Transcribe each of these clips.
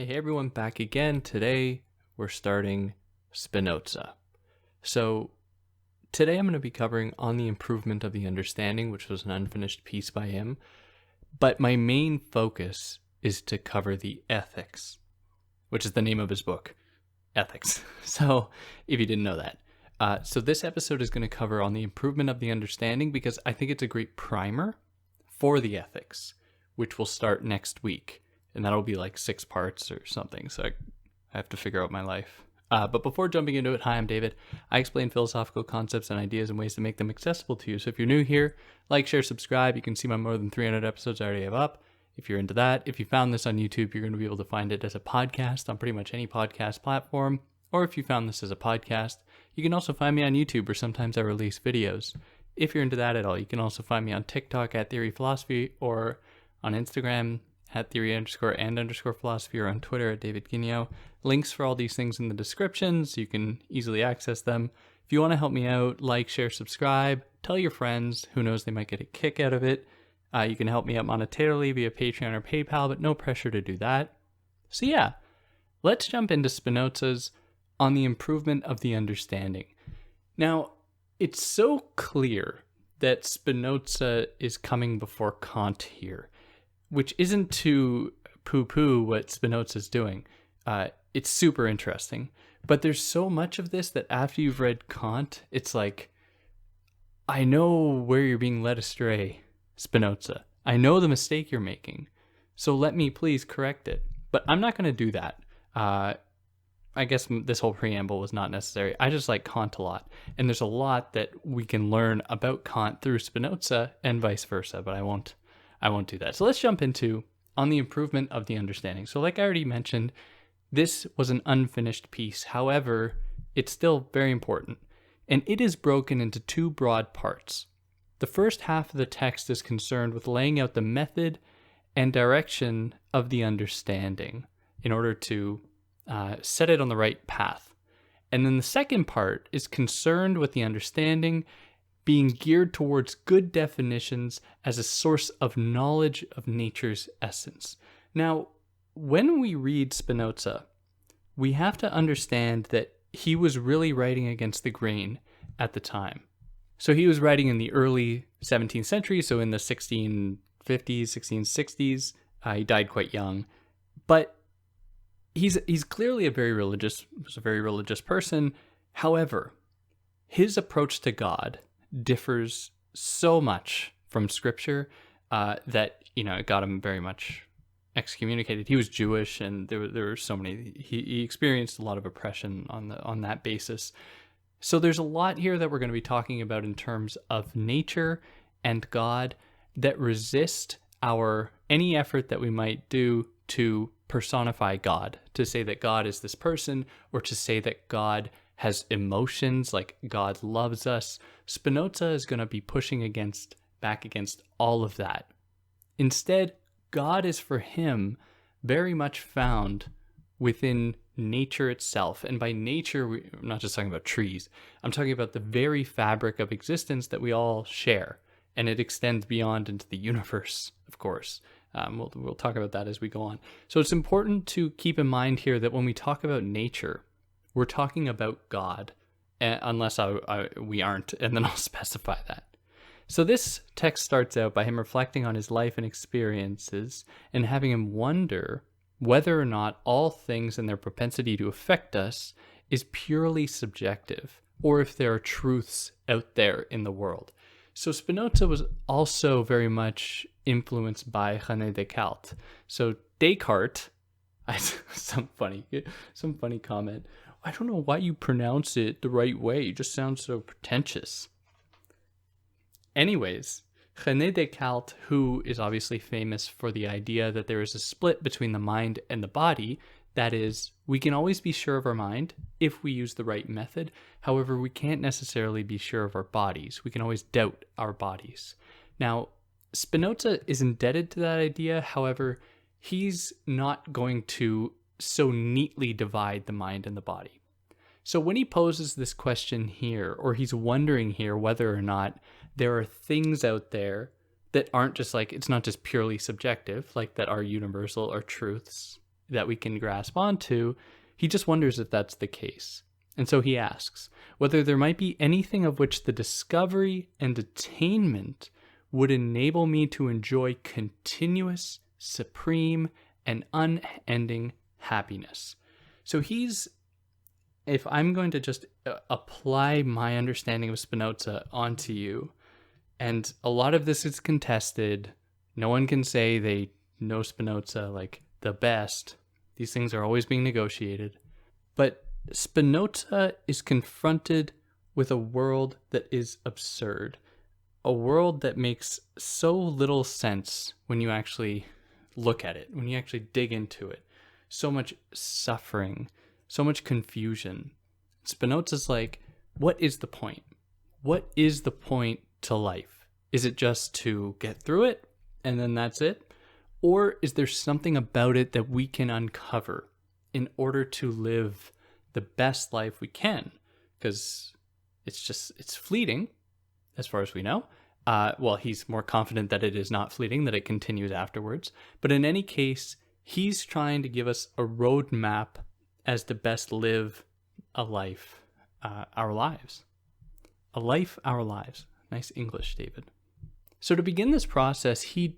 Hey everyone, back again. Today we're starting Spinoza. So today I'm going to be covering On the Improvement of the Understanding, which was an unfinished piece by him. But my main focus is to cover the ethics, which is the name of his book, Ethics. So if you didn't know that. So this episode is going to cover On the Improvement of the Understanding because I think it's a great primer for the ethics, which will start next week. And that'll be like 6 parts or something. So I have to figure out my life. But before jumping into it, hi, I'm David. I explain philosophical concepts and ideas and ways to make them accessible to you. So if you're new here, like, share, subscribe. You can see my more than 300 episodes I already have up. If you're into that, if you found this on YouTube, you're going to be able to find it as a podcast on pretty much any podcast platform. Or if you found this as a podcast, you can also find me on YouTube, where sometimes I release videos. If you're into that at all, you can also find me on TikTok at Theory Philosophy, or on Instagram at theory_and_philosophy, or on Twitter at David Guignot. Links for all these things in the description, so you can easily access them. If you want to help me out, like, share, subscribe, tell your friends. Who knows, they might get a kick out of it. You can help me out monetarily via Patreon or PayPal, but no pressure to do that. So yeah, let's jump into Spinoza's On the Improvement of the Understanding. Now, it's so clear that Spinoza is coming before Kant here, which isn't to poo-poo what Spinoza's doing. It's super interesting. But there's so much of this that after you've read Kant, it's like, I know where you're being led astray, Spinoza. I know the mistake you're making. So let me please correct it. But I'm not going to do that. I guess this whole preamble was not necessary. I just like Kant a lot. And there's a lot that we can learn about Kant through Spinoza and vice versa, but I won't do that. So let's jump into On the Improvement of the Understanding. So like I already mentioned, this was an unfinished piece. However, it's still very important. And it is broken into 2 broad parts. The first half of the text is concerned with laying out the method and direction of the understanding in order to set it on the right path. And then the second part is concerned with the understanding being geared towards good definitions as a source of knowledge of nature's essence. Now, when we read Spinoza, we have to understand that he was really writing against the grain at the time. So he was writing in the early 17th century, so in the 1650s, 1660s. He died quite young. But he's clearly a very religious person. However, his approach to God differs so much from scripture that it got him very much excommunicated. He was Jewish, and there were so many. He experienced a lot of oppression on that basis. So there's a lot here that we're going to be talking about in terms of nature and God that resist any effort that we might do to personify God, to say that God is this person, or to say that God has emotions, like God loves us. Spinoza is going to be pushing back against all of that. Instead, God is for him very much found within nature itself. And by nature, I'm not just talking about trees. I'm talking about the very fabric of existence that we all share. And it extends beyond into the universe, of course. We'll talk about that as we go on. So it's important to keep in mind here that when we talk about nature, we're talking about God, unless we aren't, and then I'll specify that. So this text starts out by him reflecting on his life and experiences and having him wonder whether or not all things and their propensity to affect us is purely subjective, or if there are truths out there in the world. So Spinoza was also very much influenced by René Descartes. So Descartes, some funny comment. I don't know why you pronounce it the right way. It just sounds so pretentious. Anyways, René Descartes, who is obviously famous for the idea that there is a split between the mind and the body, that is, we can always be sure of our mind if we use the right method. However, we can't necessarily be sure of our bodies. We can always doubt our bodies. Now, Spinoza is indebted to that idea. However, he's not going to so neatly divide the mind and the body. So when he poses this question here, or he's wondering here whether or not there are things out there that aren't just like, it's not just purely subjective, like that are universal or truths, that we can grasp onto. He just wonders if that's the case. And so he asks whether there might be anything of which the discovery and attainment would enable me to enjoy continuous, supreme, and unending happiness. So if I'm going to just apply my understanding of Spinoza onto you, and a lot of this is contested, no one can say they know Spinoza like the best. These things are always being negotiated. But Spinoza is confronted with a world that is absurd, a world that makes so little sense when you actually look at it, when you actually dig into it. So much suffering, so much confusion. Spinoza's like, what is the point? What is the point to life? Is it just to get through it and then that's it? Or is there something about it that we can uncover in order to live the best life we can? Because it's fleeting as far as we know. Well, he's more confident that it is not fleeting, that it continues afterwards. But in any case, he's trying to give us a roadmap as to best live a life, our lives. A life, our lives. Nice English, David. So to begin this process, he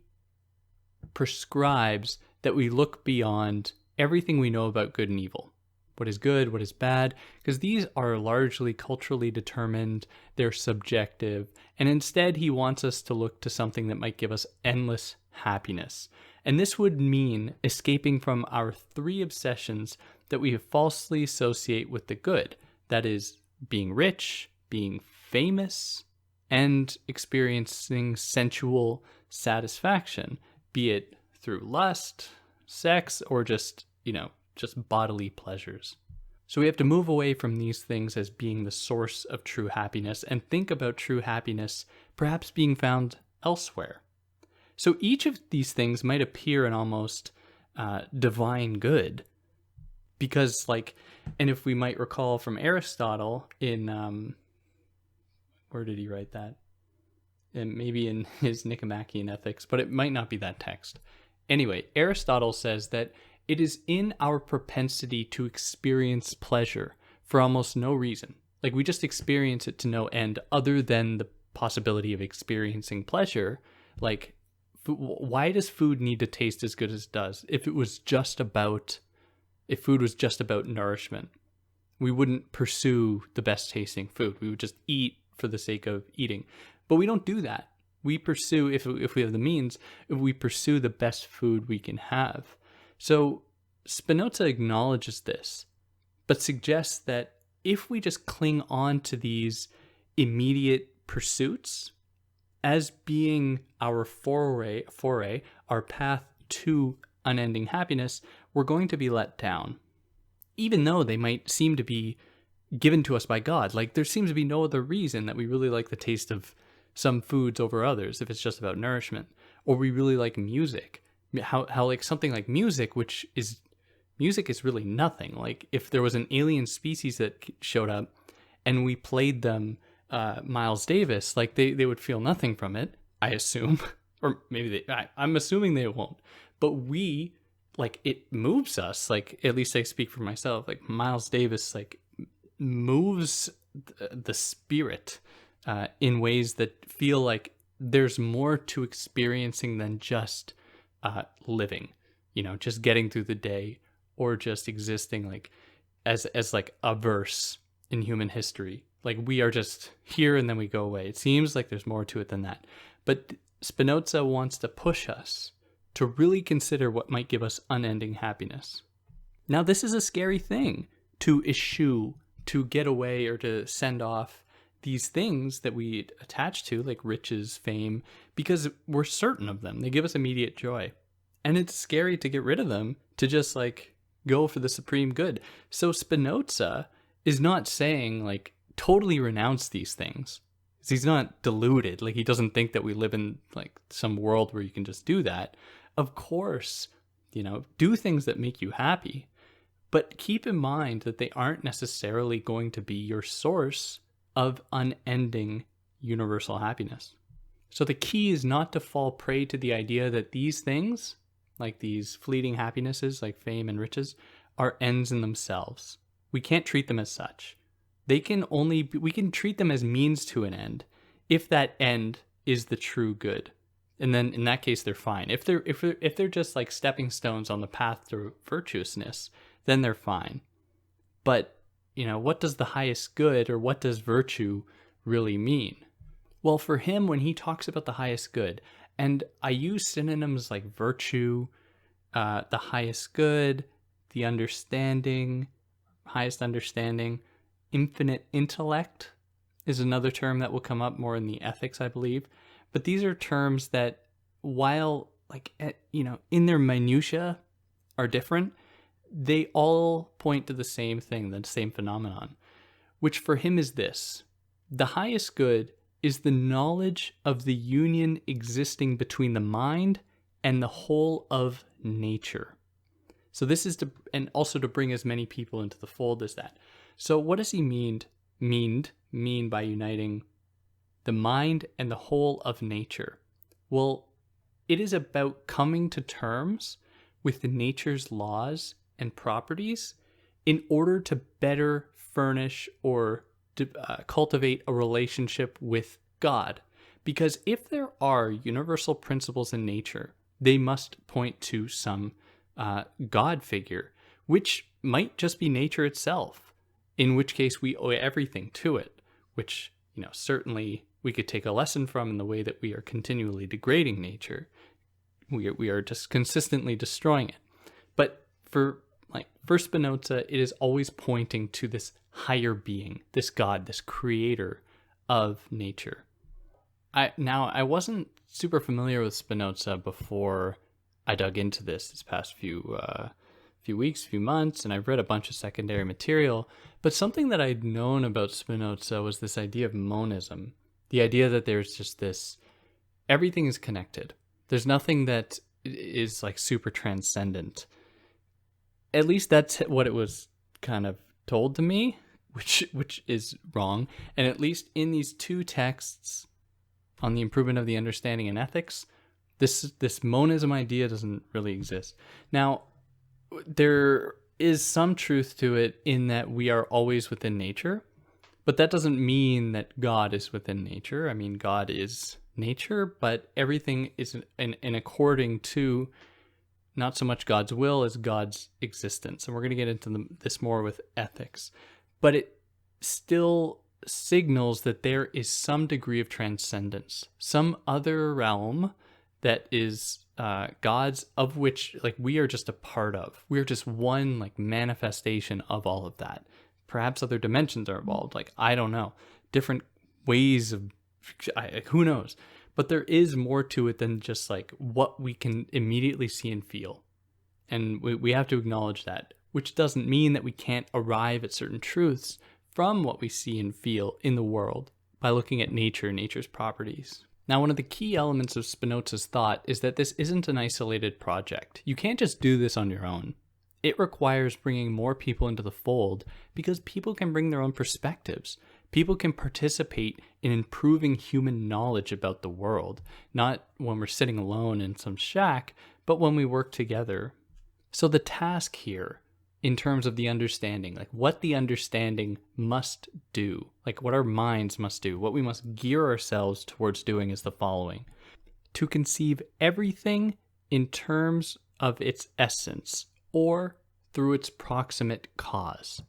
prescribes that we look beyond everything we know about good and evil. What is good, what is bad, because these are largely culturally determined, they're subjective, and instead he wants us to look to something that might give us endless happiness. And this would mean escaping from our three obsessions that we falsely associate with the good. That is, being rich, being famous, and experiencing sensual satisfaction, be it through lust, sex, or just bodily pleasures. So we have to move away from these things as being the source of true happiness and think about true happiness perhaps being found elsewhere. So each of these things might appear an almost divine good because, and if we might recall from Aristotle in, where did he write that? And maybe in his Nicomachean Ethics, but it might not be that text. Anyway, Aristotle says that it is in our propensity to experience pleasure for almost no reason. Like, we just experience it to no end other than the possibility of experiencing pleasure. Like, why does food need to taste as good as it does? If food was just about nourishment, we wouldn't pursue the best tasting food. We would just eat for the sake of eating. But we don't do that. We pursue, if we have the means, we pursue the best food we can have. So Spinoza acknowledges this, but suggests that if we just cling on to these immediate pursuits as being our foray, our path to unending happiness, we're going to be let down. Even though they might seem to be given to us by God. Like, there seems to be no other reason that we really like the taste of some foods over others if it's just about nourishment. Or we really like music. How like something like music is really nothing. Like, if there was an alien species that showed up and we played them Miles Davis, like they would feel nothing from it, I assume. Or maybe I'm assuming they won't. But we, like, it moves us. Like, at least I speak for myself. Like, Miles Davis, like, moves the spirit in ways that feel like there's more to experiencing than just living, just getting through the day or just existing like as like a verse in human history. Like, we are just here and then we go away. It seems like there's more to it than that. But Spinoza wants to push us to really consider what might give us unending happiness. Now, this is a scary thing to eschew, to get away, or to send off these things that we attach to, like riches, fame, because we're certain of them. They give us immediate joy. And it's scary to get rid of them, to just like go for the supreme good. So Spinoza is not saying like totally renounce these things. He's not deluded. Like, he doesn't think that we live in like some world where you can just do that. Of course, do things that make you happy, but keep in mind that they aren't necessarily going to be your source of unending universal happiness. So the key is not to fall prey to the idea that these things, like these fleeting happinesses like fame and riches, are ends in themselves. We can't treat them as such. We can treat them as means to an end if that end is the true good. And then in that case, they're fine. If they're just like stepping stones on the path to virtuousness, then they're fine. But, what does the highest good or what does virtue really mean? Well, for him, when he talks about the highest good, and I use synonyms like virtue, the highest good, the understanding, highest understanding, infinite intellect is another term that will come up more in the ethics, I believe. But these are terms that, while in their minutia are different, they all point to the same thing, the same phenomenon, which for him is this: the highest good is the knowledge of the union existing between the mind and the whole of nature. So this is and also to bring as many people into the fold as that. So what does he mean by uniting the mind and the whole of nature? Well, it is about coming to terms with nature's laws and properties in order to better furnish or cultivate a relationship with God. Because if there are universal principles in nature, they must point to some God figure, which might just be nature itself, in which case we owe everything to it, which, certainly we could take a lesson from in the way that we are continually degrading nature. We are just consistently destroying it. But for Spinoza, it is always pointing to this higher being, this God, this creator of nature. I wasn't super familiar with Spinoza before I dug into this past few weeks, few months, and I've read a bunch of secondary material. But something that I'd known about Spinoza was this idea of monism, the idea that there's just this, everything is connected. There's nothing that is like super transcendent. At least that's what it was kind of told to me, which is wrong. And at least in these two texts on the improvement of the understanding and ethics, this monism idea doesn't really exist. Now, there is some truth to it in that we are always within nature, but that doesn't mean that God is within nature. I mean, God is nature, but everything is in according to not so much God's will as God's existence. And we're going to get into this more with ethics. But it still signals that there is some degree of transcendence, some other realm that is God's, of which we are just a part of. We are just one manifestation of all of that. Perhaps other dimensions are involved. I don't know. Different ways of, who knows? But there is more to it than just what we can immediately see and feel. And we have to acknowledge that, which doesn't mean that we can't arrive at certain truths from what we see and feel in the world by looking at nature's properties. Now, one of the key elements of Spinoza's thought is that this isn't an isolated project. You can't just do this on your own. It requires bringing more people into the fold because people can bring their own perspectives. People can participate in improving human knowledge about the world, not when we're sitting alone in some shack, but when we work together. So the task here, in terms of the understanding, what the understanding must do, what our minds must do, what we must gear ourselves towards doing is the following: to conceive everything in terms of its essence or through its proximate cause.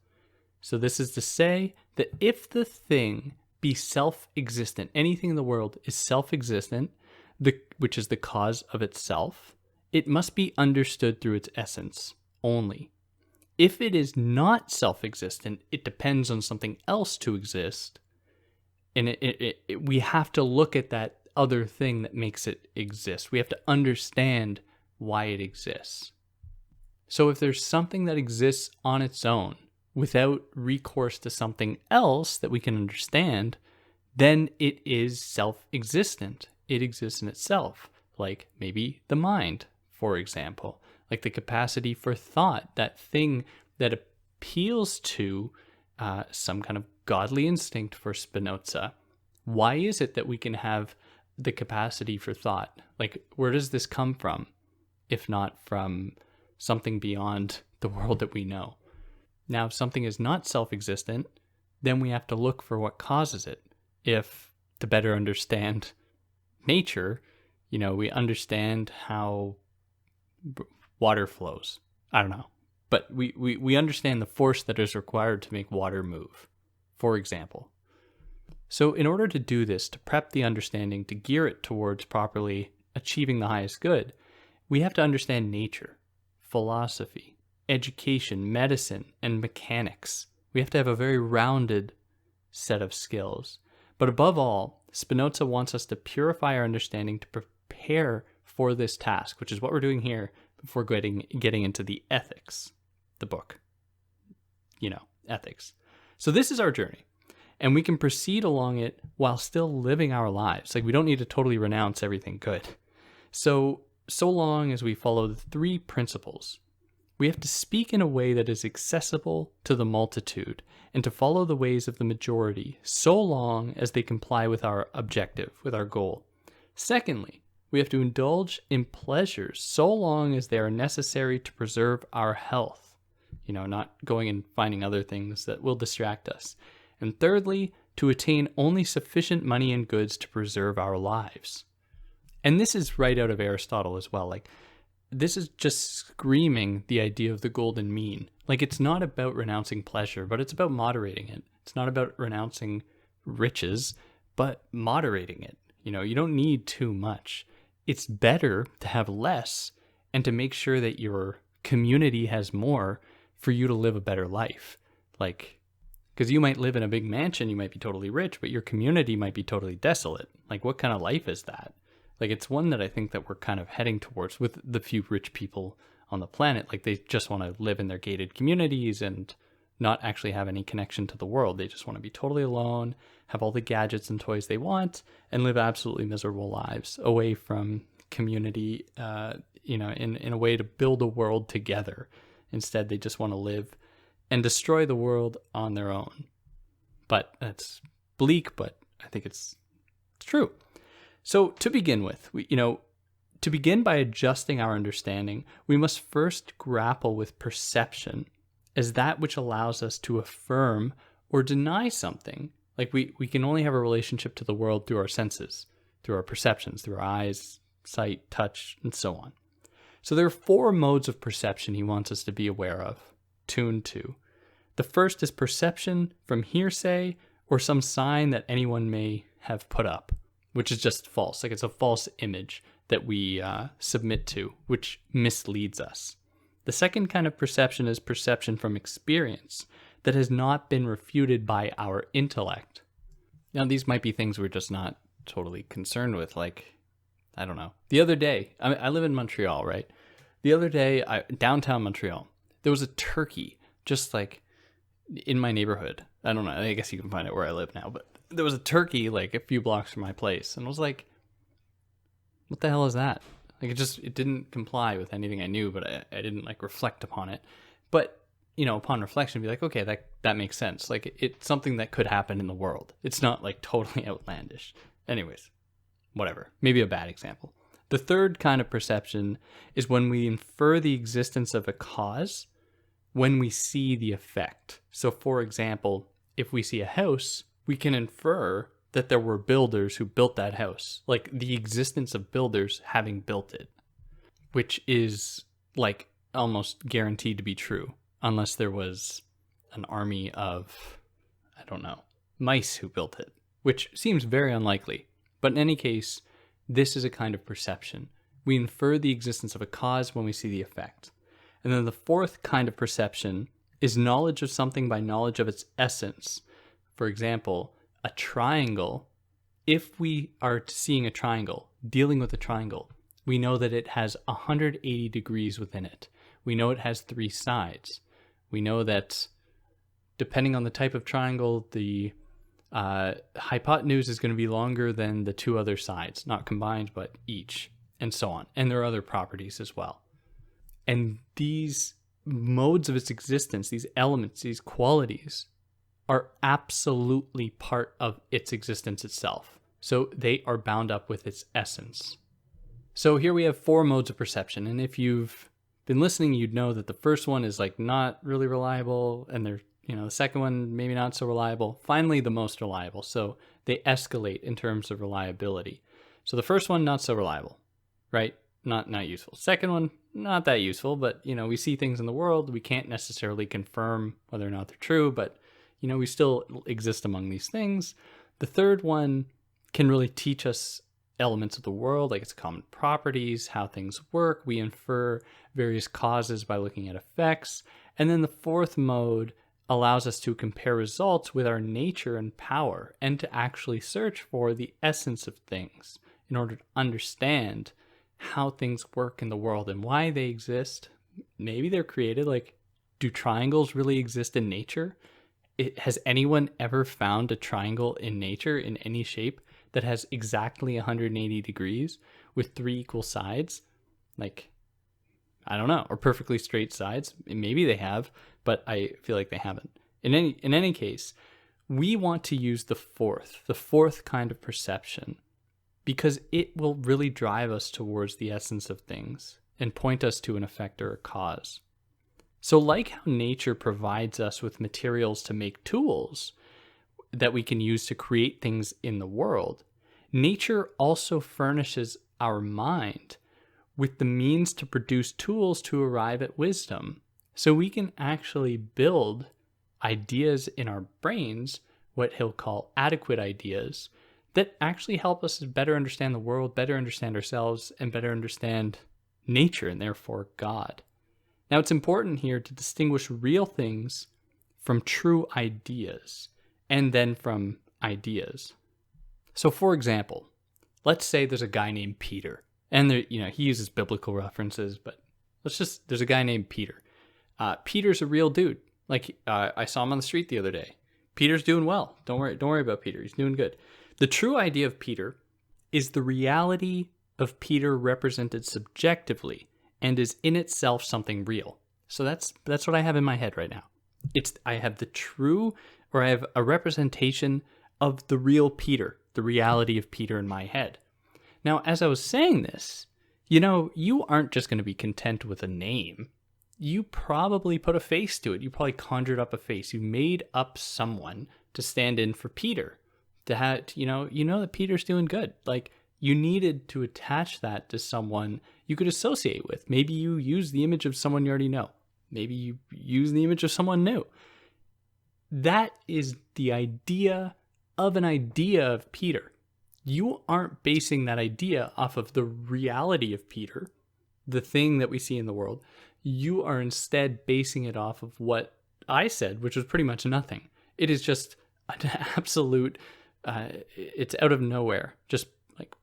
So this is to say that if the thing be self-existent, anything in the world is self-existent, which is the cause of itself, it must be understood through its essence only. If it is not self-existent, it depends on something else to exist, and we have to look at that other thing that makes it exist. We have to understand why it exists. So if there's something that exists on its own without recourse to something else that we can understand, then it is self-existent. It exists in itself, like maybe the mind, for example, like the capacity for thought, that thing that appeals to some kind of godly instinct for Spinoza. Why is it that we can have the capacity for thought? Where does this come from? if not from something beyond the world that we know. Now, if something is not self-existent, then we have to look for what causes it. If, to better understand nature, we understand how water flows. I don't know. But we understand the force that is required to make water move, for example. So in order to do this, to prep the understanding, to gear it towards properly achieving the highest good, we have to understand nature, philosophy, education, medicine, and mechanics. We have to have a very rounded set of skills. But above all, Spinoza wants us to purify our understanding to prepare for this task, which is what we're doing here before getting into the ethics, the book. Ethics. So this is our journey. And we can proceed along it while still living our lives. Like, we don't need to totally renounce everything good. So long as we follow the 3 principles, we have to speak in a way that is accessible to the multitude and to follow the ways of the majority so long as they comply with our objective, with our goal. Secondly, we have to indulge in pleasures so long as they are necessary to preserve our health. Not going and finding other things that will distract us. And thirdly, to attain only sufficient money and goods to preserve our lives. And this is right out of Aristotle as well. Like, this is just screaming the idea of the golden mean. Like, it's not about renouncing pleasure, but it's about moderating it. It's not about renouncing riches, but moderating it. You don't need too much. It's better to have less and to make sure that your community has more for you to live a better life. Like, because you might live in a big mansion, you might be totally rich, but your community might be totally desolate. Like, what kind of life is that? Like, it's one that I think that we're kind of heading towards with the few rich people on the planet. Like, they just want to live in their gated communities and not actually have any connection to the world. They just want to be totally alone, have all the gadgets and toys they want, and live absolutely miserable lives away from community, in a way to build a world together. Instead, they just want to live and destroy the world on their own. But that's bleak, but I think it's true. So to begin with, to begin by adjusting our understanding, we must first grapple with perception as that which allows us to affirm or deny something. Like, we can only have a relationship to the world through our senses, through our perceptions, through our eyes, sight, touch, and so on. So there are 4 modes of perception he wants us to be aware of, tuned to. The first is perception from hearsay or some sign that anyone may have put up, which is just false. Like, it's a false image that we submit to, which misleads us. The second kind of perception is perception from experience that has not been refuted by our intellect. Now, these might be things we're just not totally concerned with. Like, I don't know. The other day, I live in Montreal, right? The other day, downtown Montreal, there was a turkey just like in my neighborhood. I don't know. I guess you can find it where I live now, but there was a turkey like a few blocks from my place, and I was like, what the hell is that? Like, it didn't comply with anything I knew, but I didn't like reflect upon it. But, upon reflection, be like, okay, that makes sense. Like, it's something that could happen in the world. It's not like totally outlandish. Anyways, whatever. Maybe a bad example. The third kind of perception is when we infer the existence of a cause when we see the effect. So, for example, if we see a house, we can infer that there were builders who built that house, like the existence of builders having built it, which is like almost guaranteed to be true, unless there was an army of, I don't know, mice who built it, which seems very unlikely. But in any case, this is a kind of perception. We infer the existence of a cause when we see the effect. And then the fourth kind of perception is knowledge of something by knowledge of its essence. For example, a triangle, if we are seeing a triangle, dealing with a triangle, we know that it has 180 degrees within it. We know it has 3 sides. We know that depending on the type of triangle, the hypotenuse is going to be longer than the 2 other sides, not combined, but each, and so on. And there are other properties as well. And these modes of its existence, these elements, these qualities, are absolutely part of its existence itself. So they are bound up with its essence. So here we have 4 modes of perception. And if you've been listening, you'd know that the first one is like not really reliable, and the second one maybe not so reliable. Finally, the most reliable. So they escalate in terms of reliability. So the first one, not so reliable, right? Not useful. Second one, not that useful, but we see things in the world. We can't necessarily confirm whether or not they're true, but we still exist among these things. The third one can really teach us elements of the world, like its common properties, how things work. We infer various causes by looking at effects. And then the fourth mode allows us to compare results with our nature and power, and to actually search for the essence of things in order to understand how things work in the world and why they exist. Maybe they're created. Like, do triangles really exist in nature? Has anyone ever found a triangle in nature in any shape that has exactly 180 degrees with 3 equal sides? Like, I don't know, or perfectly straight sides. Maybe they have, but I feel like they haven't. In any case, we want to use the fourth kind of perception, because it will really drive us towards the essence of things and point us to an effect or a cause. So like how nature provides us with materials to make tools that we can use to create things in the world, nature also furnishes our mind with the means to produce tools to arrive at wisdom. So we can actually build ideas in our brains, what he'll call adequate ideas, that actually help us better understand the world, better understand ourselves, and better understand nature, and therefore God. Now, it's important here to distinguish real things from true ideas, and then from ideas. So, for example, let's say there's a guy named Peter, and he uses biblical references, but there's a guy named Peter. Peter's a real dude. Like, I saw him on the street the other day. Peter's doing well. Don't worry about Peter. He's doing good. The true idea of Peter is the reality of Peter represented subjectively and is in itself something real. So that's what I have in my head right now. I have I have a representation of the real Peter, the reality of Peter in my head. Now, as I was saying this, you aren't just going to be content with a name. You probably put a face to it. You probably conjured up a face. You made up someone to stand in for Peter. That that Peter's doing good. Like, you needed to attach that to someone you could associate with. Maybe you use the image of someone you already know. Maybe you use the image of someone new. That is the idea of an idea of Peter. You aren't basing that idea off of the reality of Peter, the thing that we see in the world. You are instead basing it off of what I said, which was pretty much nothing. It is just an absolute, it's out of nowhere, just like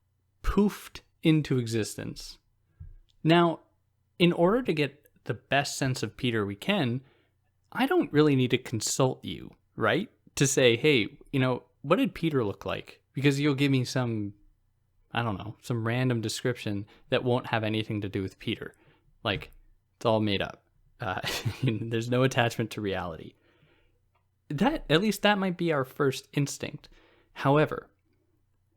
poofed into existence. Now, in order to get the best sense of Peter we can, I don't really need to consult you, right? To say, hey, what did Peter look like? Because you'll give me some random description that won't have anything to do with Peter. Like, it's all made up. There's no attachment to reality. At least that might be our first instinct. However,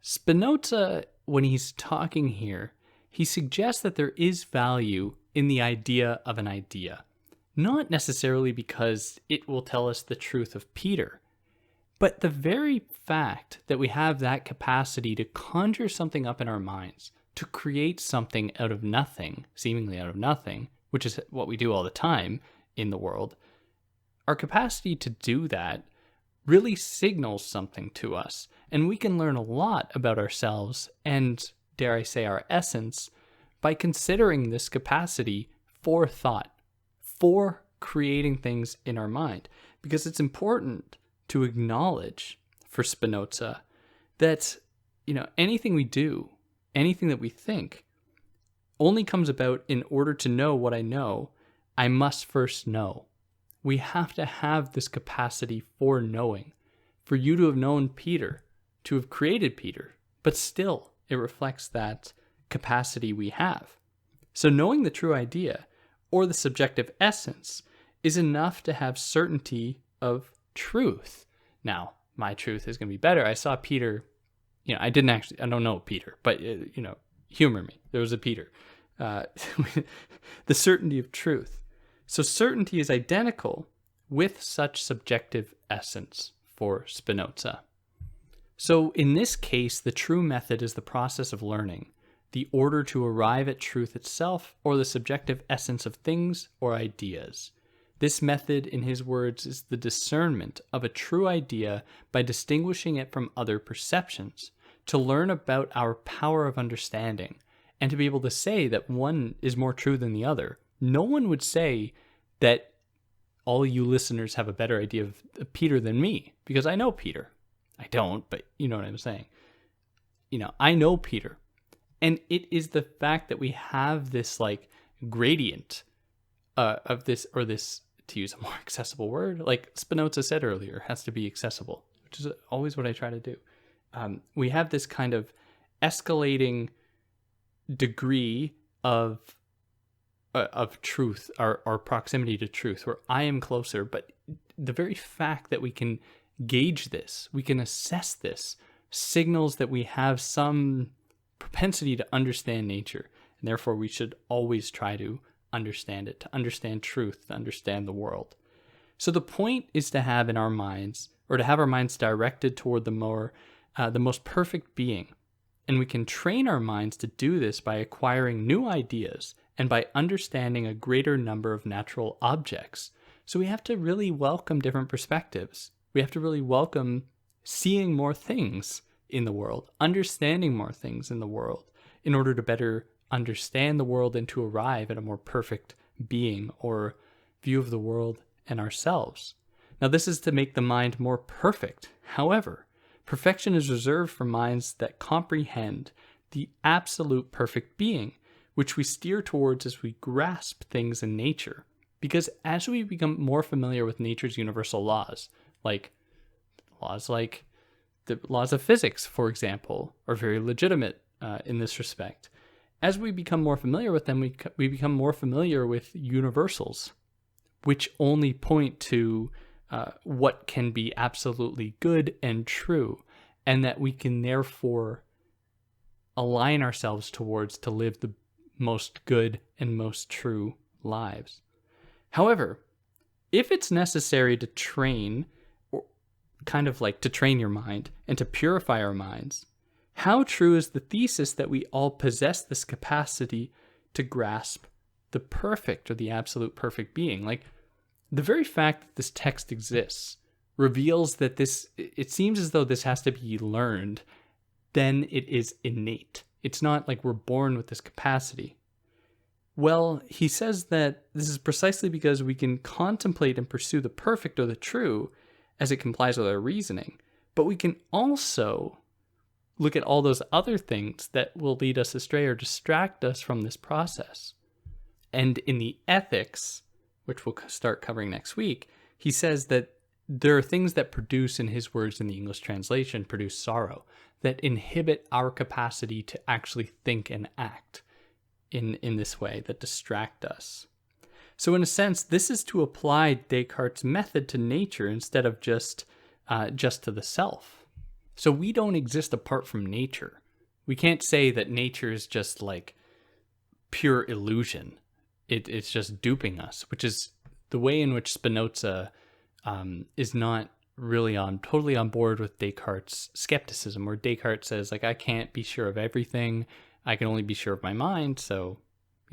Spinoza, when he's talking here, he suggests that there is value in the idea of an idea. Not necessarily because it will tell us the truth of Peter, but the very fact that we have that capacity to conjure something up in our minds, to create something out of nothing, seemingly out of nothing, which is what we do all the time in the world, our capacity to do that really signals something to us. And we can learn a lot about ourselves and, dare I say, our essence by considering this capacity for thought, for creating things in our mind. Because it's important to acknowledge for Spinoza that, anything we do, anything that we think, only comes about in order to know what I know, I must first know. We have to have this capacity for knowing. For you to have known Peter, to have created Peter, but still it reflects that capacity we have. So knowing the true idea, or the subjective essence, is enough to have certainty of truth. Now, my truth is going to be better. I saw Peter, I don't know Peter, but, humor me. There was a Peter. The certainty of truth. So certainty is identical with such subjective essence for Spinoza. So in this case, the true method is the process of learning, the order to arrive at truth itself, or the subjective essence of things or ideas. This method, in his words, is the discernment of a true idea by distinguishing it from other perceptions, to learn about our power of understanding, and to be able to say that one is more true than the other. No one would say that all you listeners have a better idea of Peter than me, because I know Peter. I don't, but you know what I'm saying. I know Peter. And it is the fact that we have this like gradient of this, or this, to use a more accessible word, like Spinoza said earlier, has to be accessible, which is always what I try to do. We have this kind of escalating degree of truth, our proximity to truth, where I am closer. But the very fact that we can gauge this, we can assess this, signals that we have some propensity to understand nature, and therefore we should always try to understand it, to understand truth, to understand the world. So the point is to have in our minds, or to have our minds directed toward the most perfect being. And we can train our minds to do this by acquiring new ideas and by understanding a greater number of natural objects. So we have to really welcome different perspectives. We have to really welcome seeing more things in the world, understanding more things in the world, in order to better understand the world and to arrive at a more perfect being or view of the world and ourselves. Now, this is to make the mind more perfect. However, perfection is reserved for minds that comprehend the absolute perfect being, which we steer towards as we grasp things in nature. Because as we become more familiar with nature's universal laws like the laws of physics, for example, are very legitimate in this respect. As we become more familiar with them, we become more familiar with universals, which only point to what can be absolutely good and true, and that we can therefore align ourselves towards to live the most good and most true lives. However, if it's necessary to train, or kind of like to train your mind and to purify our minds, how true is the thesis that we all possess this capacity to grasp the perfect or the absolute perfect being? Like, the very fact that this text exists reveals that it seems as though this has to be learned, then it is innate. It's not like we're born with this capacity. Well, he says that this is precisely because we can contemplate and pursue the perfect or the true as it complies with our reasoning, but we can also look at all those other things that will lead us astray or distract us from this process. And in the ethics, which we'll start covering next week, he says that there are things that produce, in his words in the English translation, produce sorrow, that inhibit our capacity to actually think and act in this way, that distract us. So in a sense, this is to apply Descartes' method to nature instead of just to the self. So we don't exist apart from nature. We can't say that nature is just like pure illusion. It's just duping us, which is the way in which Spinoza is not really totally on board with Descartes' skepticism, where Descartes says, like, I can't be sure of everything. I can only be sure of my mind, so,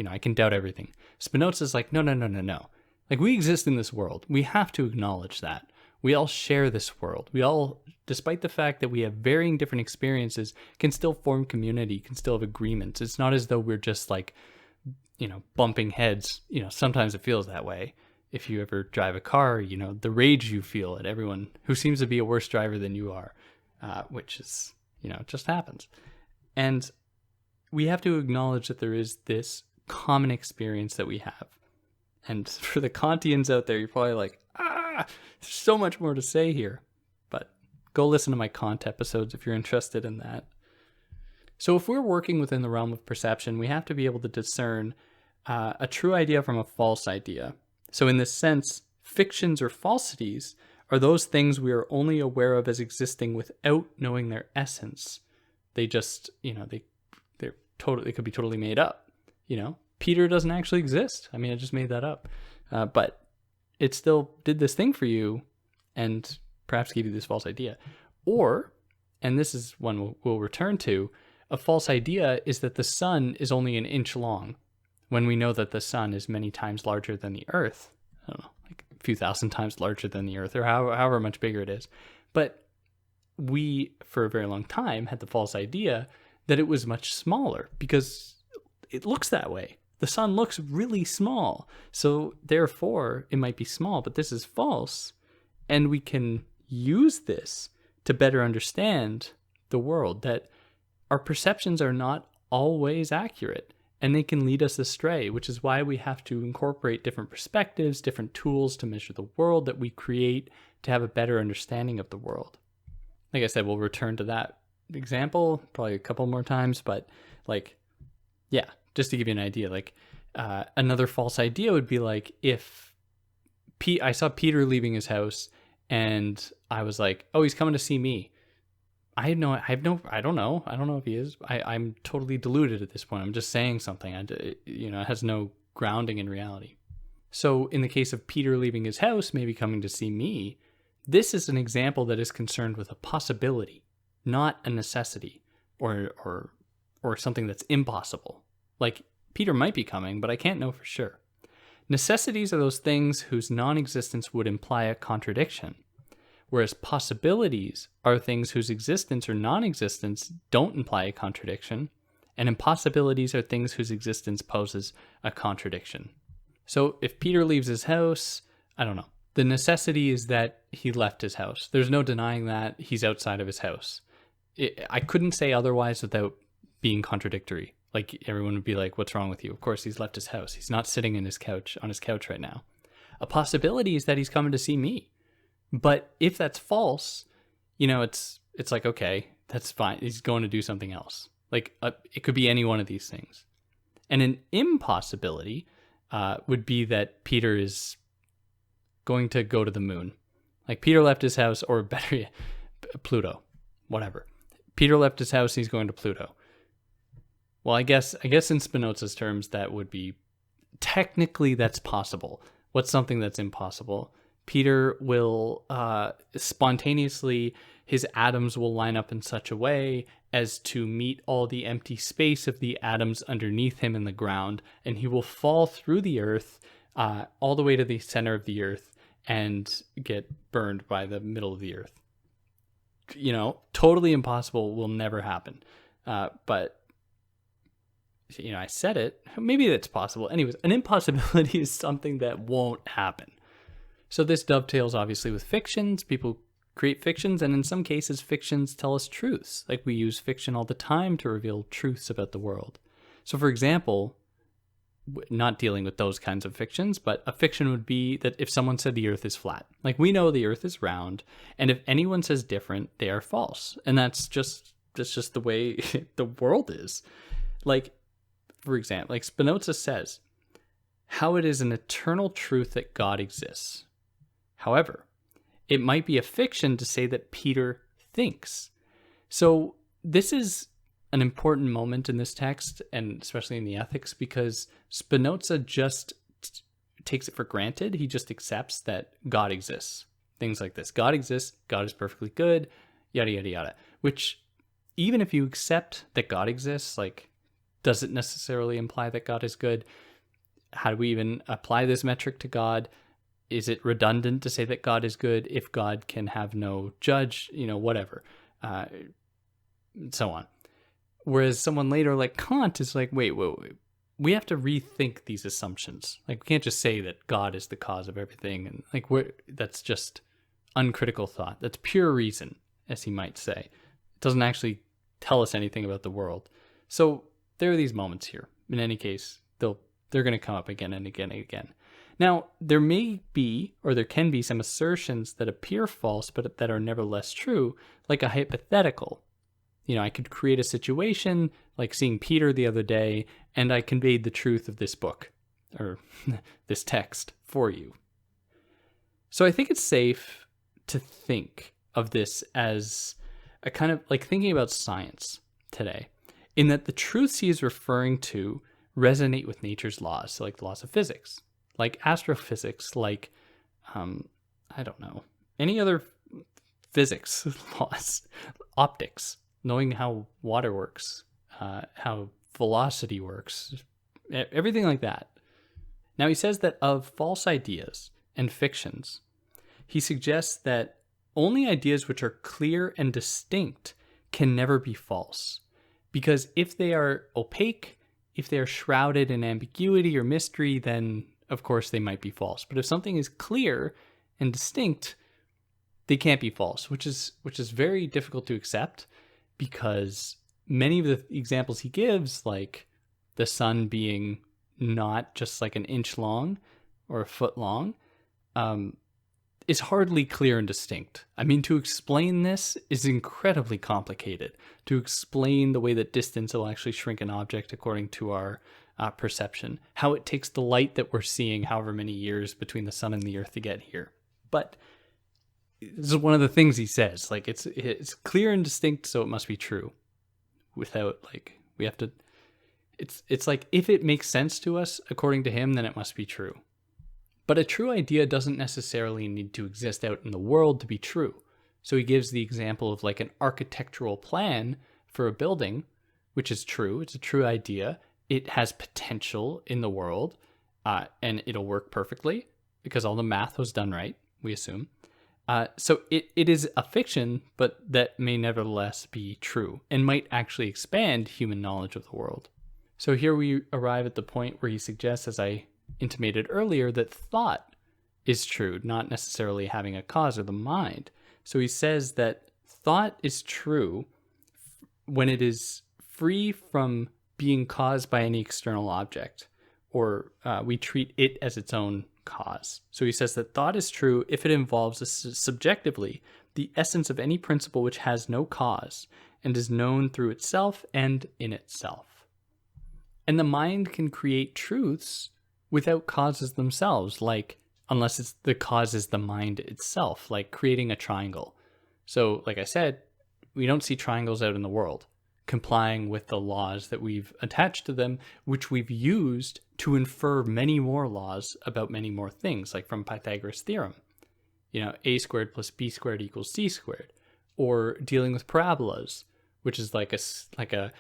I can doubt everything. Spinoza's like, no. Like, we exist in this world. We have to acknowledge that. We all share this world. We all, despite the fact that we have varying different experiences, can still form community, can still have agreements. It's not as though we're just like, bumping heads. Sometimes it feels that way. If you ever drive a car, the rage you feel at everyone who seems to be a worse driver than you are, which is, it just happens. And we have to acknowledge that there is this common experience that we have. And for the Kantians out there, you're probably like, there's so much more to say here. But go listen to my Kant episodes if you're interested in that. So if we're working within the realm of perception, we have to be able to discern a true idea from a false idea. So in this sense, fictions or falsities are those things we are only aware of as existing without knowing their essence. They just, they're it could be totally made up. Peter doesn't actually exist. I just made that up. But it still did this thing for you and perhaps gave you this false idea. Or, and this is one we'll return to, a false idea is that the sun is only an inch long when we know that the sun is many times larger than the earth. I don't know, like a few thousand times larger than the earth, or however much bigger it is. But we, for a very long time, had the false idea that it was much smaller because it looks that way. The sun looks really small. So therefore, it might be small, but this is false. And we can use this to better understand the world, that our perceptions are not always accurate and they can lead us astray, which is why we have to incorporate different perspectives, different tools to measure the world that we create to have a better understanding of the world. Like I said, we'll return to that example probably a couple more times, but just to give you an idea, another false idea would be like if I saw Peter leaving his house and I was like, oh, he's coming to see me. I don't know. I don't know if he is. I'm totally deluded at this point. I'm just saying something. It has no grounding in reality. So in the case of Peter leaving his house, maybe coming to see me, this is an example that is concerned with a possibility, not a necessity or something that's impossible. Like Peter might be coming, but I can't know for sure. Necessities are those things whose non-existence would imply a contradiction, whereas possibilities are things whose existence or non-existence don't imply a contradiction, and impossibilities are things whose existence poses a contradiction. So if Peter leaves his house, I don't know. The necessity is that he left his house. There's no denying that he's outside of his house. I couldn't say otherwise without being contradictory. Like everyone would be like, what's wrong with you? Of course, he's left his house. He's not sitting on his couch right now. A possibility is that he's coming to see me. But if that's false, it's like, okay, that's fine. He's going to do something else. It could be any one of these things. And an impossibility would be that Peter is going to go to the moon. Like Peter left his house, or better yet, Pluto, whatever. Peter left his house, he's going to Pluto. Well, I guess in Spinoza's terms, that would be, technically that's possible. What's something that's impossible? Peter will spontaneously, his atoms will line up in such a way as to meet all the empty space of the atoms underneath him in the ground, and he will fall through the earth all the way to the center of the earth and get burned by the middle of the earth. Totally impossible, will never happen. But I said it. Maybe that's possible. Anyways, an impossibility is something that won't happen. So this dovetails obviously with fictions. People create fictions, and in some cases, fictions tell us truths. Like we use fiction all the time to reveal truths about the world. So for example, not dealing with those kinds of fictions, but a fiction would be that if someone said the earth is flat, like we know the earth is round, and if anyone says different, they are false. And that's just the way the world is. Like, for example, like Spinoza says, how it is an eternal truth that God exists. However, it might be a fiction to say that Peter thinks. So this is an important moment in this text, and especially in the ethics, because Spinoza just takes it for granted. He just accepts that God exists. Things like this. God exists. God is perfectly good. Yada, yada, yada. Which, even if you accept that God exists, does it necessarily imply that God is good? How do we even apply this metric to God? Is it redundant to say that God is good if God can have no judge, whatever, so on. Whereas someone later like Kant is like, wait. We have to rethink these assumptions. We can't just say that God is the cause of everything. And that's just uncritical thought. That's pure reason, as he might say. It doesn't actually tell us anything about the world. So there are these moments here. In any case, they're going to come up again and again and again. Now, there may be, or there can be, some assertions that appear false, but that are nevertheless true, like a hypothetical. I could create a situation, like seeing Peter the other day, and I conveyed the truth of this book, or this text, for you. So I think it's safe to think of this as a kind of, like thinking about science today. in that the truths he is referring to resonate with nature's laws, so like the laws of physics, like astrophysics, like, I don't know, any other physics laws, optics, knowing how water works, how velocity works, everything like that. Now he says that of false ideas and fictions, he suggests that only ideas which are clear and distinct can never be false. Because if they are opaque, if they are shrouded in ambiguity or mystery, then of course they might be false. But if something is clear and distinct, they can't be false, which is very difficult to accept, because many of the examples he gives, like the sun being not just like an inch long or a foot long, is hardly clear and distinct. I mean, to explain this is incredibly complicated. To explain the way that distance will actually shrink an object according to our perception, how it takes the light that we're seeing however many years between the sun and the earth to get here. But this is one of the things he says, like it's clear and distinct, so it must be true. Without, like, we have to, it's like, if it makes sense to us according to him, then it must be true. But a true idea doesn't necessarily need to exist out in the world to be true. So he gives the example of like an architectural plan for a building, which is true. It's a true idea. It has potential in the world, and it'll work perfectly because all the math was done right, we assume. So it is a fiction, but that may nevertheless be true and might actually expand human knowledge of the world. So here we arrive at the point where he suggests, as I intimated earlier, that thought is true, not necessarily having a cause or the mind. So he says that thought is true when it is free from being caused by any external object, or we treat it as its own cause. So he says that thought is true if it involves subjectively the essence of any principle which has no cause and is known through itself and in itself. And the mind can create truths without causes themselves, like, unless it's the cause is the mind itself, like creating a triangle. So like I said, we don't see triangles out in the world complying with the laws that we've attached to them, which we've used to infer many more laws about many more things, like from Pythagoras' theorem, you know, a squared plus b squared equals c squared, or dealing with parabolas, which is like a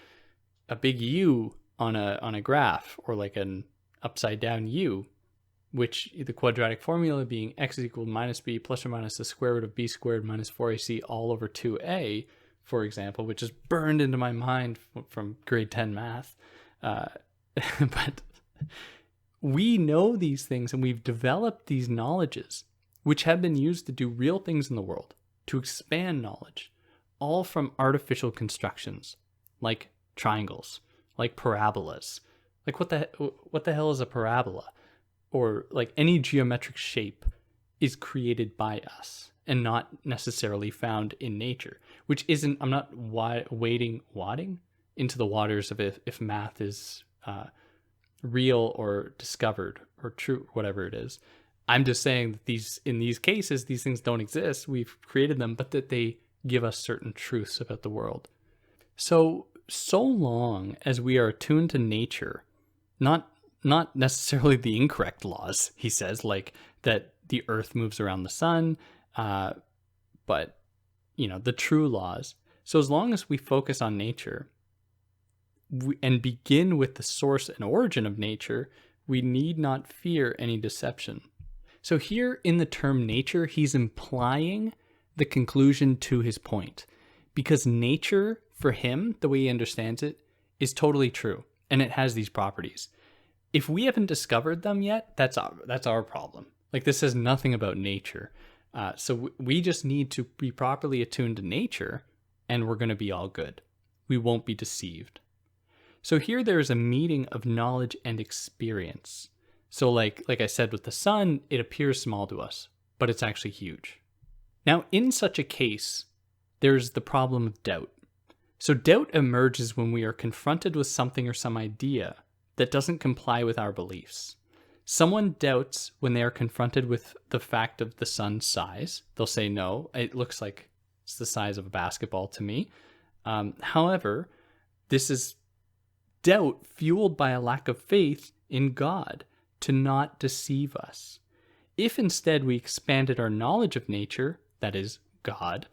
big U on a graph, or like an upside down U, which the quadratic formula being x is equal to minus b plus or minus the square root of b squared minus 4ac all over 2a, for example, which is burned into my mind from grade 10 math. But we know these things, and we've developed these knowledges which have been used to do real things in the world, to expand knowledge, all from artificial constructions like triangles, like parabolas. Like what the hell is a parabola? Or like any geometric shape is created by us and not necessarily found in nature, which isn't, I'm not wading into the waters of if math is real or discovered or true, whatever it is. I'm just saying that in these cases, these things don't exist. We've created them, but that they give us certain truths about the world. So long as we are attuned to nature, not necessarily the incorrect laws, he says, like that the earth moves around the sun, but, you know, the true laws. So as long as we focus on nature and begin with the source and origin of nature, we need not fear any deception. So here in the term nature, he's implying the conclusion to his point, because nature, for him, the way he understands it, is totally true, and it has these properties. If we haven't discovered them yet, that's our problem. Like, this says nothing about nature. So we just need to be properly attuned to nature, and we're going to be all good. We won't be deceived. So here there is a meeting of knowledge and experience. So like I said with the sun, it appears small to us, but it's actually huge. Now, in such a case, there's the problem of doubt. So doubt emerges when we are confronted with something or some idea that doesn't comply with our beliefs. Someone doubts when they are confronted with the fact of the sun's size. They'll say, no, it looks like it's the size of a basketball to me. However, this is doubt fueled by a lack of faith in God to not deceive us. If instead we expanded our knowledge of nature, that is, God,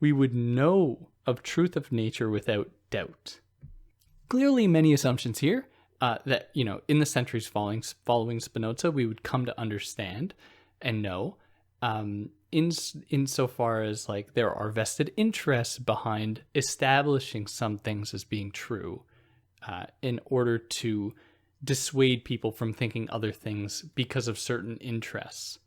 we would know of truth of nature without doubt. Clearly many assumptions here that, in the centuries following Spinoza, we would come to understand and know, insofar as like there are vested interests behind establishing some things as being true, in order to dissuade people from thinking other things because of certain interests,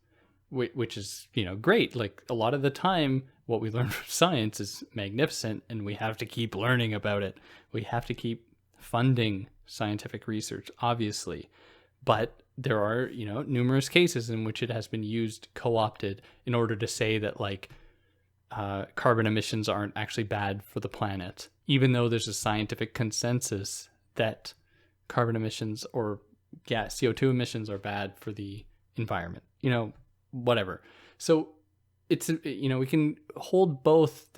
which is, great. Like a lot of the time, what we learn from science is magnificent, and we have to keep learning about it. We have to keep funding scientific research, obviously. But there are, numerous cases in which it has been used, co-opted, in order to say that carbon emissions aren't actually bad for the planet, even though there's a scientific consensus that carbon emissions or CO2 emissions are bad for the environment, whatever. So it's, we can hold both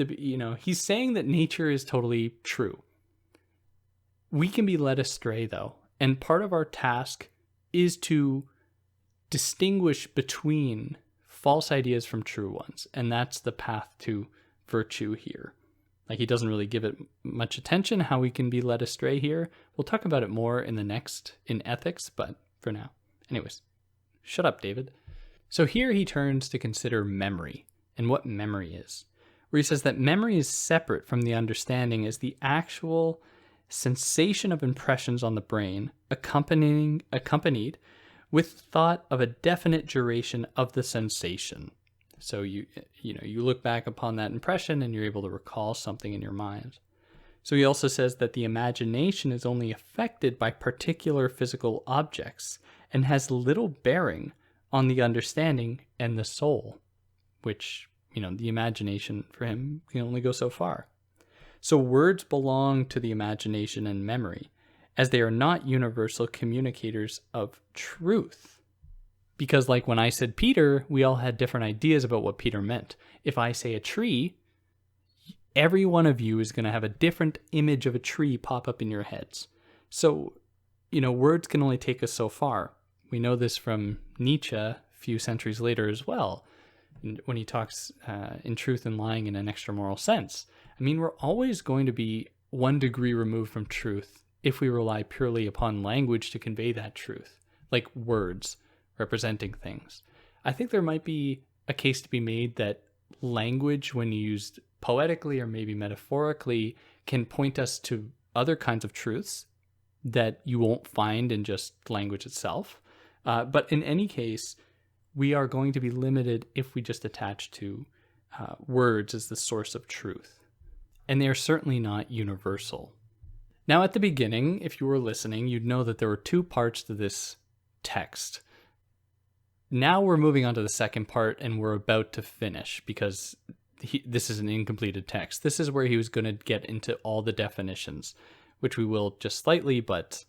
he's saying that nature is totally true. We can be led astray though. And part of our task is to distinguish between false ideas from true ones. And that's the path to virtue here. Like he doesn't really give it much attention, how we can be led astray here. We'll talk about it more in ethics, but for now. Anyways, shut up, David. So here he turns to consider memory and what memory is, where he says that memory is separate from the understanding as the actual sensation of impressions on the brain accompanied with thought of a definite duration of the sensation. So you look back upon that impression and you're able to recall something in your mind. So he also says that the imagination is only affected by particular physical objects and has little bearing on the understanding and the soul, which, the imagination for him can only go so far. So words belong to the imagination and memory, as they are not universal communicators of truth. Because like when I said Peter, we all had different ideas about what Peter meant. If I say a tree, every one of you is going to have a different image of a tree pop up in your heads. So, words can only take us so far. We know this from Nietzsche a few centuries later as well, when he talks in Truth and Lying in an Extramoral Sense. I mean, we're always going to be 1 degree removed from truth if we rely purely upon language to convey that truth, like words representing things. I think there might be a case to be made that language, when used poetically or maybe metaphorically, can point us to other kinds of truths that you won't find in just language itself. But in any case, we are going to be limited if we just attach to words as the source of truth. And they are certainly not universal. Now, at the beginning, if you were listening, you'd know that there were 2 parts to this text. Now we're moving on to the second part, and we're about to finish because this is an incompleted text. This is where he was going to get into all the definitions, which we will just slightly, but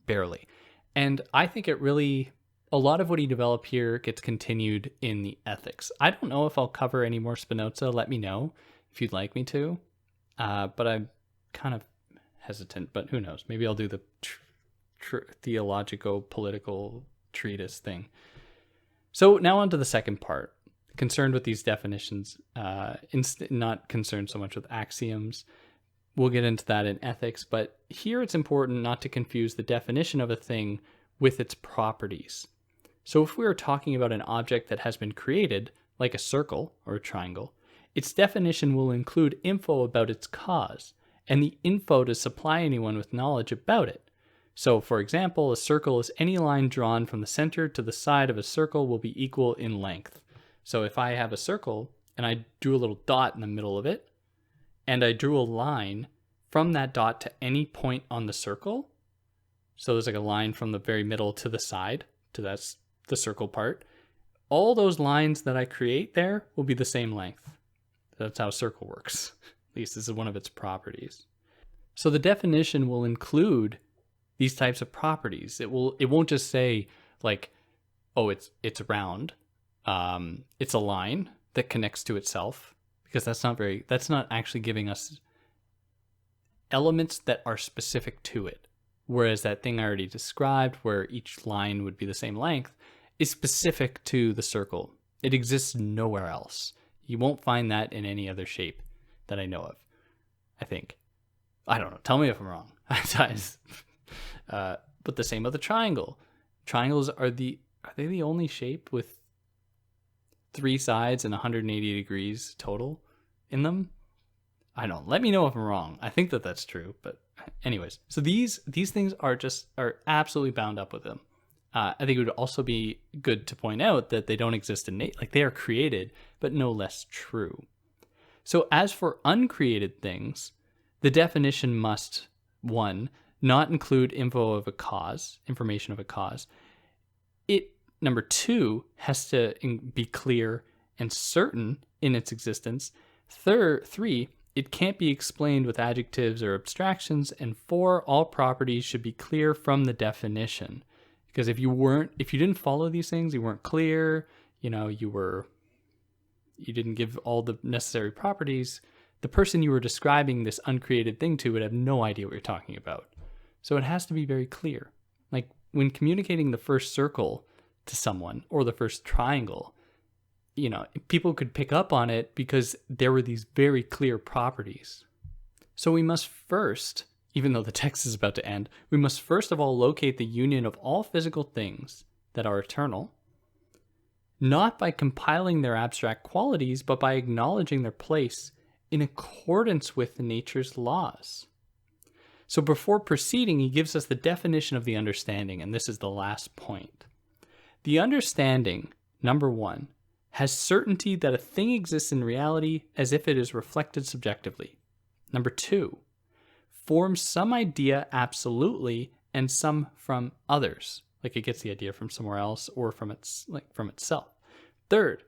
barely. And I think a lot of what he developed here gets continued in the ethics. I don't know if I'll cover any more Spinoza. Let me know if you'd like me to. But I'm kind of hesitant, but who knows? Maybe I'll do the theologico-political treatise thing. So now on to the second part, concerned with these definitions, not concerned so much with axioms. We'll get into that in ethics, but here it's important not to confuse the definition of a thing with its properties. So if we are talking about an object that has been created, like a circle or a triangle, its definition will include info about its cause, and the info to supply anyone with knowledge about it. So, for example, a circle is any line drawn from the center to the side of a circle will be equal in length. So if I have a circle, and I drew a little dot in the middle of it, and I drew a line from that dot to any point on the circle, so there's like a line from the very middle to the side, that's the circle part, all those lines that I create there will be the same length. That's how a circle works. At least this is one of its properties. So the definition will include these types of properties. It won't just say like, oh, it's round. It's a line that connects to itself, because that's not actually giving us elements that are specific to it. Whereas that thing I already described, where each line would be the same length, is specific to the circle. It exists nowhere else. You won't find that in any other shape that I know of, I think. I don't know. Tell me if I'm wrong. But the same with the triangle. Triangles are they the only shape with 3 sides and 180 degrees total in them? I don't know. Let me know if I'm wrong. I think that that's true, but anyways. So these things are absolutely bound up with them. I think it would also be good to point out that they don't exist innately. Like, they are created, but no less true. So as for uncreated things, the definition must, 1, not include information of a cause. It, number 2, has to be clear and certain in its existence. 3, it can't be explained with adjectives or abstractions. And 4, all properties should be clear from the definition. Because if you didn't follow these things, you weren't clear, you didn't give all the necessary properties, the person you were describing this uncreated thing to would have no idea what you're talking about. So it has to be very clear. Like, when communicating the first circle to someone or the first triangle, people could pick up on it because there were these very clear properties. So we must first, even though the text is about to end, we must first of all locate the union of all physical things that are eternal, not by compiling their abstract qualities, but by acknowledging their place in accordance with nature's laws. So before proceeding, he gives us the definition of the understanding, and this is the last point. The understanding, number 1, has certainty that a thing exists in reality as if it is reflected subjectively. Number 2, forms some idea absolutely and some from others, like it gets the idea from somewhere else or from itself. 3rd,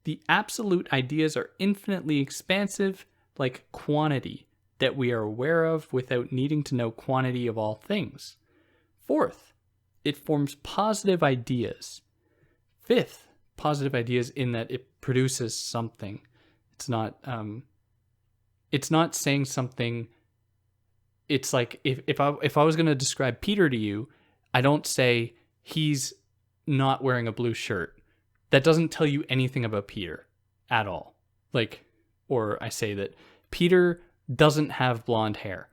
the absolute ideas are infinitely expansive, like quantity, that we are aware of without needing to know quantity of all things. 4th, it forms positive ideas. 5th, positive ideas in that it produces something. It's not saying something. It's like if I was going to describe Peter to you, I don't say he's not wearing a blue shirt. That doesn't tell you anything about Peter at all. Or I say that Peter doesn't have blonde hair.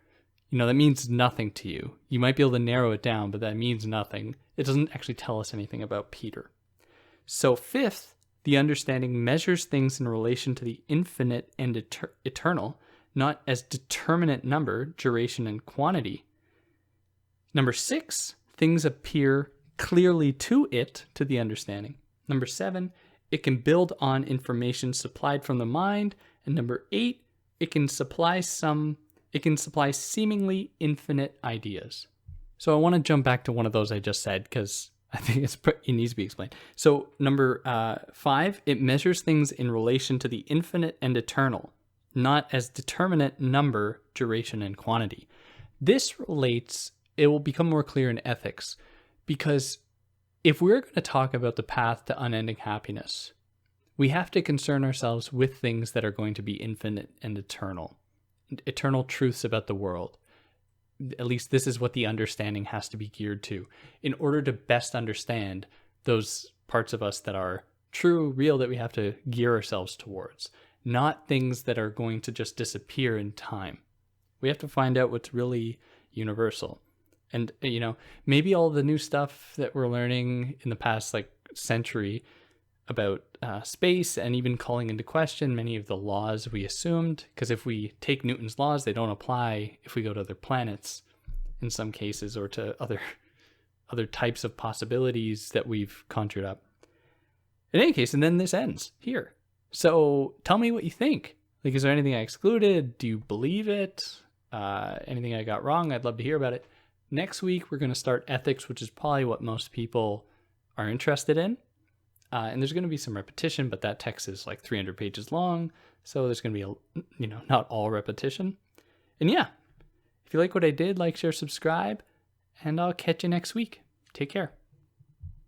That means nothing to you. You might be able to narrow it down, but that means nothing. It doesn't actually tell us anything about Peter. So 5th, the understanding measures things in relation to the infinite and eternal, not as determinate number, duration, and quantity. Number 6, things appear clearly to the understanding. Number 7, it can build on information supplied from the mind. And number 8, it can supply seemingly infinite ideas. So I want to jump back to one of those I just said, because I think it needs to be explained. So number 5, it measures things in relation to the infinite and eternal, not as determinate number, duration, and quantity. It will become more clear in ethics, because if we're going to talk about the path to unending happiness, we have to concern ourselves with things that are going to be infinite and eternal truths about the world. At least this is what the understanding has to be geared to, in order to best understand those parts of us that are true, real, that we have to gear ourselves towards, not things that are going to just disappear in time. We have to find out what's really universal. And, maybe all the new stuff that we're learning in the past century about space, and even calling into question many of the laws we assumed, because if we take Newton's laws, they don't apply if we go to other planets in some cases, or to other types of possibilities that we've conjured up. In any case, and then this ends here. So tell me what you think. Is there anything I excluded? Do you believe it? Anything I got wrong? I'd love to hear about it. Next week, we're going to start ethics, which is probably what most people are interested in. And there's going to be some repetition, but that text is 300 pages long. So there's going to be, not all repetition. And yeah, if you like what I did, like, share, subscribe, and I'll catch you next week. Take care.